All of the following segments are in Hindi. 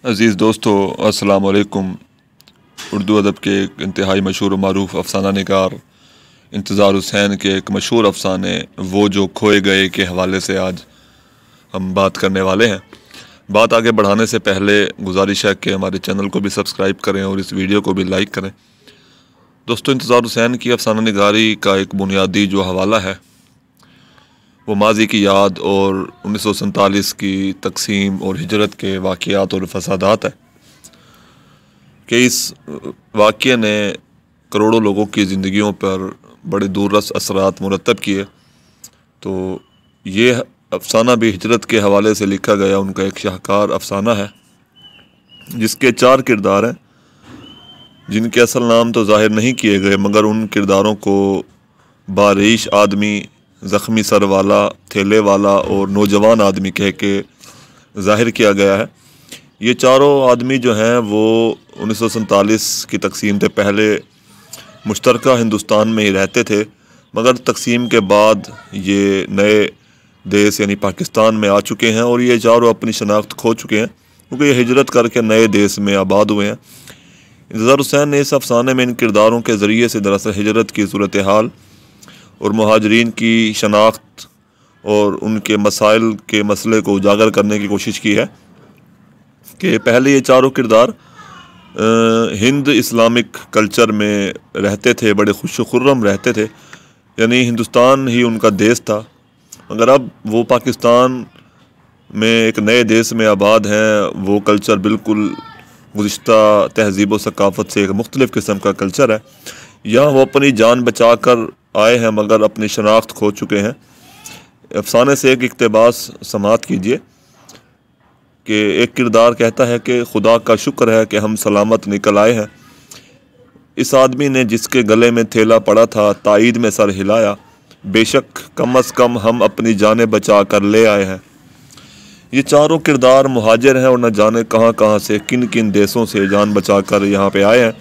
अज़ीज़ दोस्तों, अस्सलाम वालेकुम। उर्दू अदब के एक इंतहाई मशहूर मरूफ अफ़साना निगार इंतज़ार हुसैन के एक मशहूर अफ़साने वो जो खोए गए के हवाले से आज हम बात करने वाले हैं। बात आगे बढ़ाने से पहले गुजारिश है कि हमारे चैनल को भी सब्सक्राइब करें और इस वीडियो को भी लाइक करें। दोस्तों, इंतज़ार हुसैन की अफ़साना निगारी का एक बुनियादी जो हवाला है वो माजी की याद और 1947 की तकसीम और हिजरत के वाक़यात और फसादात है कि इस वाक़ये ने करोड़ों लोगों की ज़िंदगियों पर बड़े दूररस असरात मुरतब किए। तो ये अफ़साना भी हिजरत के हवाले से लिखा गया उनका एक शाहकार अफ़साना है जिसके 4 किरदार हैं, जिनके असल नाम तो ज़ाहिर नहीं किए गए, मगर उन किरदारों को बारिश आदमी, ज़ख्मी सर वाला, थैले वाला और नौजवान आदमी कह के ज़ाहिर किया गया है। ये चारों आदमी जो हैं वो 1947 की तकसीम से पहले मुश्तरका हिंदुस्तान में ही रहते थे, मगर तकसीम के बाद ये नए देश यानी पाकिस्तान में आ चुके हैं और ये चारों अपनी शनाख्त खो चुके हैं क्योंकि ये हिजरत करके नए देश में आबाद हुए हैं। इंतज़ार हुसैन ने इस अफ़साने में इन किरदारों के ज़रिए से दरअसल हिजरत की सूरत हाल और मुहाजिरीन की शनाख्त और उनके मसाइल के मसले को उजागर करने की कोशिश की है कि पहले ये चारों किरदार हिंद इस्लामिक कल्चर में रहते थे, बड़े खुश खुर्रम रहते थे, यानी हिंदुस्तान ही उनका देश था। मगर अब वो पाकिस्तान में एक नए देश में आबाद हैं। वो कल्चर बिल्कुल गुज़िश्ता तहज़ीब व सकाफ़त से एक मुख्तलिफ़ किस्म का कल्चर है। यहाँ वो अपनी जान बचा कर आए हैं मगर अपनी शनाख्त खो चुके हैं। अफ़साने से एक इक़्तिबास समाअत कीजिए कि एक किरदार कहता है कि खुदा का शुक्र है कि हम सलामत निकल आए हैं। इस आदमी ने जिसके गले में थैला पड़ा था ताईद में सर हिलाया, बेशक कम अज़ कम हम अपनी जानें बचा कर ले आए हैं। ये चारों किरदार मुहाजिर हैं और न जाने कहाँ कहाँ से, किन किन देशों से जान बचा कर यहाँ पे आए हैं,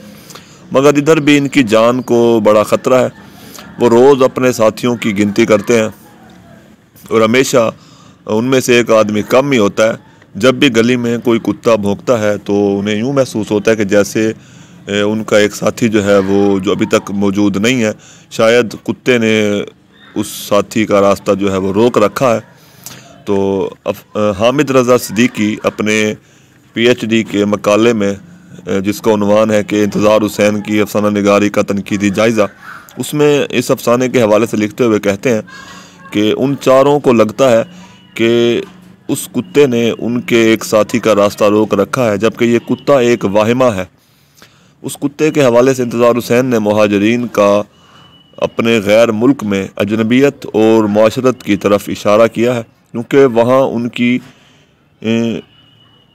मगर इधर भी इनकी जान को बड़ा ख़तरा है। वो रोज़ अपने साथियों की गिनती करते हैं और हमेशा उनमें से एक आदमी कम ही होता है। जब भी गली में कोई कुत्ता भौंकता है तो उन्हें यूँ महसूस होता है कि जैसे उनका एक साथी जो है वो जो अभी तक मौजूद नहीं है, शायद कुत्ते ने उस साथी का रास्ता जो है वो रोक रखा है। तो हामिद रज़ा सिद्दीकी अपने PhD के मकाले में जिसका उन्वान है कि इंतज़ार हुसैन की अफ़साना निगारी का तनकीदी जायज़ा, उसमें इस अफ़साने के हवाले से लिखते हुए कहते हैं कि उन चारों को लगता है कि उस कुत्ते ने उनके एक साथी का रास्ता रोक रखा है, जबकि ये कुत्ता एक वाहिमा है। उस कुत्ते के हवाले से इंतज़ार हुसैन ने मुहाजिरीन का अपने गैर मुल्क में अजनबियत और मुआशरत की तरफ इशारा किया है, क्योंकि वहाँ उनकी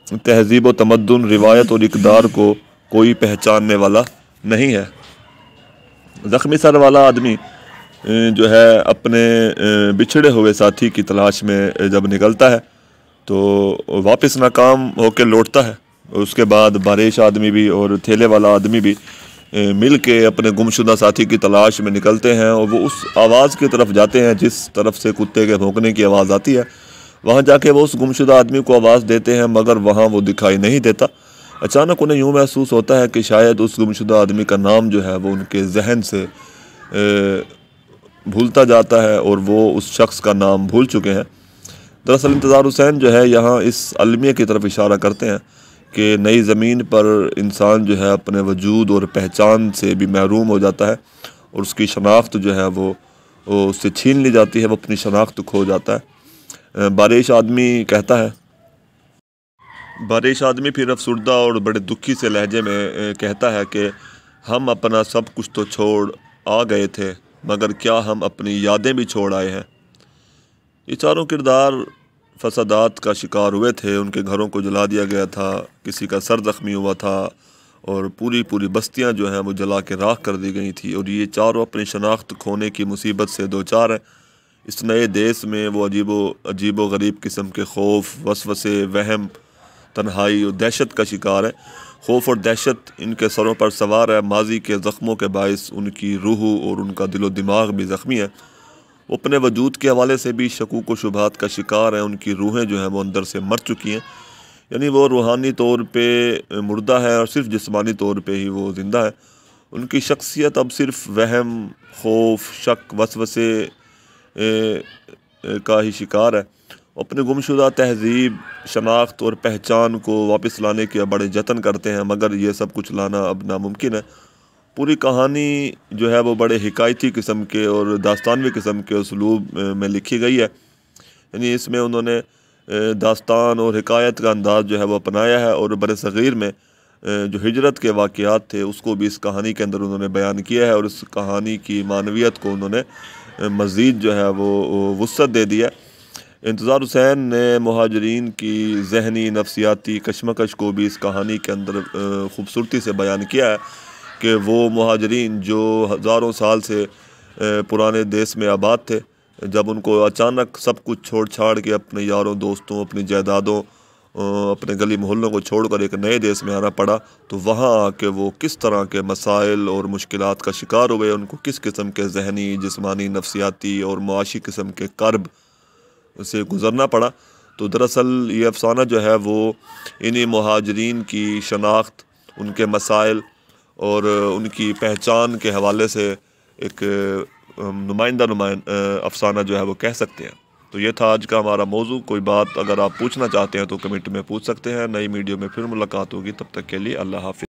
तहज़ीब व तमद्दुन, रिवायत और इक़दार को कोई पहचानने वाला नहीं है। ज़ख्मी सर वाला आदमी जो है अपने बिछड़े हुए साथी की तलाश में जब निकलता है तो वापस नाकाम होकर लौटता है। उसके बाद बारिश आदमी भी और थैले वाला आदमी भी मिल के अपने गुमशुदा साथी की तलाश में निकलते हैं और वो उस आवाज़ की तरफ जाते हैं जिस तरफ से कुत्ते के भौंकने की आवाज़ आती है। वहाँ जाके वो उस गुमशुदा आदमी को आवाज़ देते हैं, मगर वहाँ वो दिखाई नहीं देता। अचानक उन्हें यूँ महसूस होता है कि शायद उस गुमशुदा आदमी का नाम जो है वो उनके जहन से भूलता जाता है और वो उस शख्स का नाम भूल चुके हैं। दरअसल इंतज़ार हुसैन जो है यहाँ इस अलमिया की तरफ इशारा करते हैं कि नई ज़मीन पर इंसान जो है अपने वजूद और पहचान से भी महरूम हो जाता है और उसकी शनाख्त जो है वो उससे छीन ली जाती है, वो अपनी शनाख्त खो जाता है। बारिश आदमी कहता है, बारिश आदमी फिर अफसुर्दा और बड़े दुखी से लहजे में कहता है कि हम अपना सब कुछ तो छोड़ आ गए थे, मगर क्या हम अपनी यादें भी छोड़ आए हैं। ये चारों किरदार फसादात का शिकार हुए थे, उनके घरों को जला दिया गया था, किसी का सर ज़ख्मी हुआ था और पूरी पूरी बस्तियां जो हैं वो जला के राख कर दी गई थी। और ये चारों अपनी शनाख्त खोने की मुसीबत से दो चार हैं। इस नए देश में वो अजीबो गरीब किस्म के खौफ, वसवसे, वहम, तन्हाई और दहशत का शिकार है। खौफ और दहशत इनके सरों पर सवार है। माजी के ज़ख्मों के बायस उनकी रूह और उनका दिलो दिमाग भी ज़ख्मी है। वो अपने वजूद के हवाले से भी शकूक व शुबहात का शिकार है। उनकी रूहें जो हैं वो अंदर से मर चुकी हैं। यानी वो रूहानी तौर पे मुर्दा है और सिर्फ जिस्मानी तौर पे ही वो ज़िंदा है। उनकी शख्सियत अब सिर्फ वहम, खौफ, शक, वसवसे का ही शिकार है। अपने गुमशुदा तहज़ीब, शनाख्त और पहचान को वापस लाने के बड़े जतन करते हैं, मगर ये सब कुछ लाना अब नामुमकिन है। पूरी कहानी जो है वो बड़े हिकायती किस्म के और दास्तानवी किस्म के उसलूब में लिखी गई है। यानी इसमें उन्होंने दास्तान और हिकायत का अंदाज़ जो है वो अपनाया है, और बरसग़ीर में जो हिजरत के वाक़यात थे उसको भी इस कहानी के अंदर उन्होंने बयान किया है, और इस कहानी की मानवियत को उन्होंने मज़ीद जो है वो वुसअत दे दिया। इंतज़ार हुसैन ने मुहाजिरीन की ज़हनी नफ्सियाती कशमकश को भी इस कहानी के अंदर ख़ूबसूरती से बयान किया है कि वो मुहाजिरीन जो हज़ारों साल से पुराने देश में आबाद थे, जब उनको अचानक सब कुछ छोड़ छाड़ के अपने यारों दोस्तों, अपनी जायदादों, अपने गली मोहल्लों को छोड़कर एक नए देश में आना पड़ा, तो वहाँ आके वो किस तरह के मसाइल और मुश्किलात का शिकार हुए, उनको किस किस्म के ज़हनी, जिस्मानी, नफ्सियाती और मुआशी किस्म के कर्ब से गुज़रना पड़ा। तो दरअसल ये अफ़साना जो है वो इन्हीं मुहाजिरीन की शनाख्त, उनके मसाइल और उनकी पहचान के हवाले से एक नुमाइंदा अफ़साना जो है वो कह सकते हैं। तो ये था आज का हमारा मौजू। कोई बात अगर आप पूछना चाहते हैं तो कमेंट में पूछ सकते हैं। नई वीडियो में फिर मुलाकात होगी, तब तक के लिए अल्लाह हाफ़िज़।